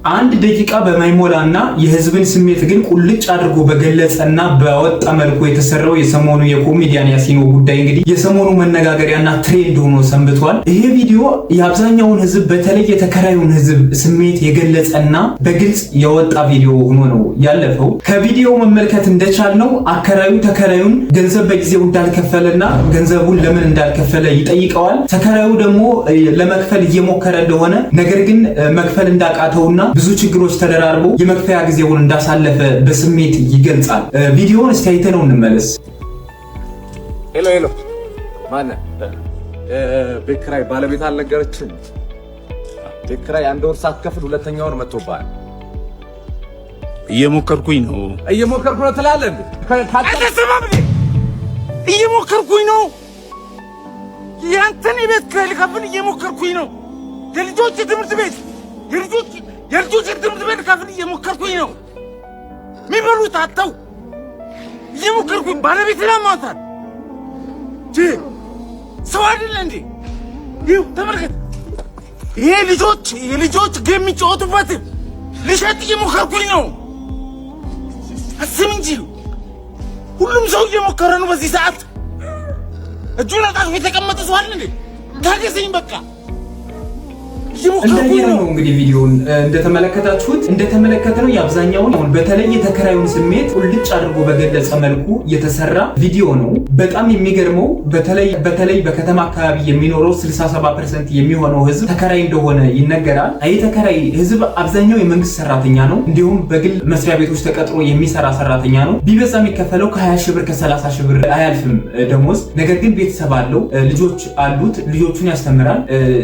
አንድ ደቂቃ በማይሞላና የህዝብን ስሜት ግን ቁልጭ አድርጎ በገለጸና በወጣ መልኩ የተሰራው የሰሞኑ የኮሜዲያን ያሲኖ ጉዳይ እንግዲህ የሰሞኑ መነጋገሪያና ትሬንድ ሆኖ ሰንብቷል። ይሄ ቪዲዮ የአብዛኛውን ህዝብ በተለይ የተከራዩን ህዝብ ስሜት የገለጸና በግልጽ የወጣ ቪዲዮ ሆኖ ነው ያለፈው። ከቪዲዮው መመልከት እንደቻልነው አከራዩ ተከራዩን ገንዘብ በጊዜው እንዳልከፈለና ገንዘቡን ለምን እንዳልከፈለ ይጠይቀዋል። ተከራዩ ደግሞ ለመክፈል እየሞከረ እንደሆነ ነገር ግን መክፈል እንዳቃተውና ብዙ ችግሮች ተደራርበው የመክፈያ ጊዜውን እንዳሳለፈ በስሜት ይገልጻል። ቪዲዮውን እስቲ አይተነው እንመለስ። ሄሎ ማን ቤት ኪራይ ባለቤት አልነገረችም? ቤት ኪራይ አንድ ወር ሳትከፍል ሁለተኛ ወር መጥቶብሃል። እየሞከርኩኝ ነው ትላለህ እንዴ? እየሞከርኩኝ ነው። ያንተን የቤት ኪራይ ልከፍል እየሞከርኩኝ ነው። የልጆች ትምህርት ቤት ትምህርት ቤት ከፍል እየሞከርኩኝ ነው። የሚበሉት አጥተው እየሞከርኩኝ ባለቤት ለማውጣት ሰው አይደለ እንዴ? ይኸው ተመልከት። ይሄ የልጆች ጌም የሚጫወቱበት ልሸጥ እየሞከርኩኝ ነው። አስብ እንጂ ሁሉም ሰው እየሞከረ ነው በዚህ ሰዓት። እጁን አጣጥፎ የተቀመጠ ሰው አለ እንዴ? ታገሰኝ በቃ። እንደየነው እንግዲህ ቪዲዮውን እንደተመለከተነው የአብዛኛውን በተለይ የተከራዩን ስሜት ቁልጭ አድርጎ በገለጸ መልኩ የተሰራ ቪዲዮ ነው። በጣም የሚገርመው በተለይ በከተማ አካባቢ የሚኖረው 67% የሚሆነው ህዝብ ተከራይ እንደሆነ ይነገራል። አይ ተከራይ ህዝብ አብዛኛው የመንግስት ሰራተኛ ነው፣ እንዲሁም በግል መስሪያ ቤቶች ተቀጥሮ የሚሰራ ሰራተኛ ነው። ቢበዛ የሚከፈለው ከ20 ሺህ ብር ከ30 ሺህ ብር አያልፍም ደሞዝ። ነገር ግን ቤተሰብ አለው፣ ልጆች አሉት፣ ልጆቹን ያስተምራል፣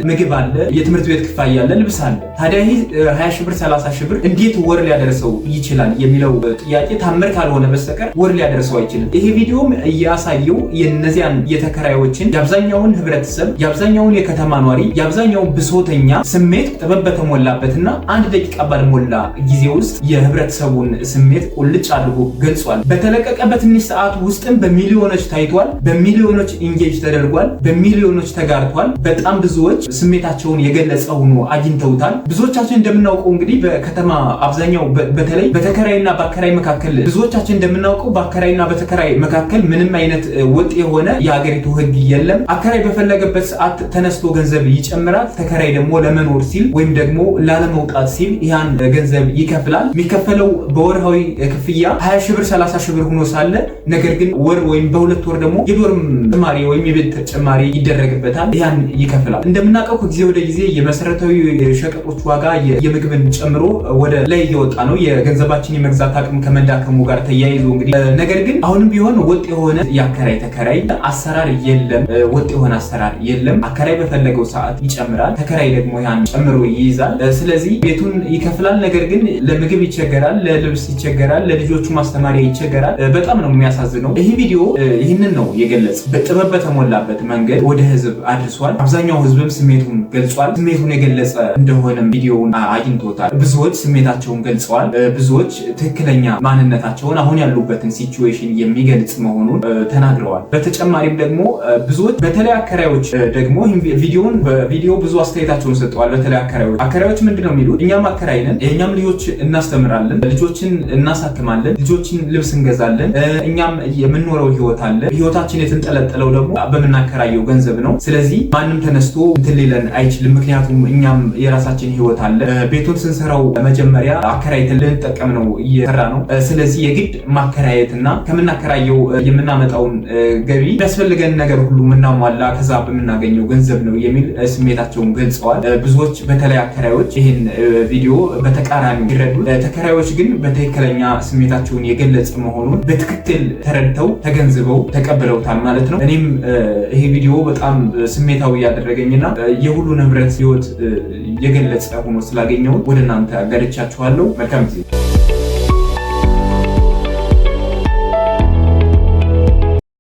ምግብ አለ፣ የትምህርት ቤት ክፍያ ያለ ልብስ አለ። ታዲያ ይሄ 20 ሺህ ብር 30 ሺህ ብር እንዴት ወር ሊያደርሰው ይችላል የሚለው ጥያቄ ታምር ካልሆነ በስተቀር ወር ሊያደርሰው አይችልም። ይሄ ቪዲዮም እያሳየው የነዚያን የተከራዮችን የአብዛኛውን ህብረተሰብ የአብዛኛውን የከተማ ኗሪ የአብዛኛውን ብሶተኛ ስሜት ጥበብ በተሞላበትና አንድ ደቂቃ ባልሞላ ጊዜ ውስጥ የህብረተሰቡን ስሜት ቁልጭ አድርጎ ገልጿል። በተለቀቀ በትንሽ ሰዓት ውስጥም በሚሊዮኖች ታይቷል፣ በሚሊዮኖች ኢንጌጅ ተደርጓል፣ በሚሊዮኖች ተጋርቷል። በጣም ብዙዎች ስሜታቸውን የገለጸ ሆኖ አግኝተውታል። ብዙዎቻችን እንደምናውቀው እንግዲህ በከተማ አብዛኛው በተለይ በተከራይና በአከራይ መካከል ብዙዎቻችን እንደምናውቀው በአከራይና በተከራይ መካከል ምንም አይነት ወጥ የሆነ የሀገሪቱ ህግ የለም። አከራይ በፈለገበት ሰዓት ተነስቶ ገንዘብ ይጨምራል። ተከራይ ደግሞ ለመኖር ሲል ወይም ደግሞ ላለመውጣት ሲል ያን ገንዘብ ይከፍላል። የሚከፈለው በወርሃዊ ክፍያ 20 ሺህ ብር 30 ሺህ ብር ሆኖ ሳለ ነገር ግን ወር ወይም በሁለት ወር ደግሞ የዶርም ጭማሪ ወይም የቤት ጭማሪ ይደረግበታል። ያን ይከፍላል። እንደምናውቀው ከጊዜ ወደ ጊዜ የመሰረታዊ ሸቀጦች ዋጋ የምግብን ጨምሮ ወደ ላይ እየወጣ ነው። የገንዘባችን የመግዛት አቅም ከመዳከሙ ጋር ተያይዞ እንግዲህ ነገር ግን አሁንም ቢሆን ወጥ የሆነ የአከራይ ተከራይ አሰራር የለም። ወጥ የሆነ አሰራር የለም። አከራይ በፈለገው ሰዓት ይጨምራል፣ ተከራይ ደግሞ ያን ጨምሮ ይይዛል። ስለዚህ ቤቱን ይከፍላል፣ ነገር ግን ለምግብ ይቸገራል፣ ለልብስ ይቸገራል፣ ለልጆቹ ማስተማሪያ ይቸገራል። በጣም ነው የሚያሳዝነው። ይህ ቪዲዮ ይህንን ነው የገለጸ በጥበብ በተሞላበት መንገድ ወደ ህዝብ አድርሷል። አብዛኛው ህዝብም ስሜቱን ገልጿል። ስሜቱን የገለጸ እንደሆነም ቪዲዮውን አግኝቶታል። ብዙዎች ስሜታቸውን ገልጸዋል። ብዙዎች ትክክለኛ ማንነታቸውን አሁን ያሉበትን ሲቹዌሽን የሚገልጽ መሆኑን ተናግረዋል። በተጨማሪም ደግሞ ብዙዎች በተለይ አከራዮች ደግሞ በቪዲዮ ብዙ አስተያየታቸውን ሰጥተዋል። በተለይ አከራዮች ምንድነው የሚሉት? እኛም አከራይ ነን፣ እኛም ልጆች እናስተምራለን፣ ልጆችን እናሳክማለን፣ ልጆችን ልብስ እንገዛለን፣ እኛም የምንኖረው ህይወት አለ። ህይወታችን የተንጠለጠለው ደግሞ በምናከራየው ገንዘብ ነው። ስለዚህ ማንም ተነስቶ እንትን ሊለን አይችልም። ምክንያቱም እኛም የራሳችን ህይወት አለ። ቤቱን ስንሰራው መጀመሪያ አከራይተን ልንጠቀም ነው እየሰራ ነው። ስለዚህ የግድ ማከራየትና ከምናከራየው የምናመጣውን ገቢ የሚያስፈልገን ነገር ሁሉ የምናሟላ ከዛ በምናገኘው ገንዘብ ነው የሚል ስሜታቸውን ገልጸዋል። ብዙዎች በተለይ አከራዮች ይህን ቪዲዮ በተቃራኒ ይረዱ፣ ተከራዮች ግን በትክክለኛ ስሜታቸውን የገለጸ መሆኑን በትክክል ተረድተው ተገንዝበው ተቀብለውታል ማለት ነው። እኔም ይሄ ቪዲዮ በጣም ስሜታዊ ያደረገኝና የሁሉን ህብረት ህይወት የገለጸ ሆኖ ስላገኘው ወደ እናንተ አጋርቻችኋለሁ። መልካም ጊዜ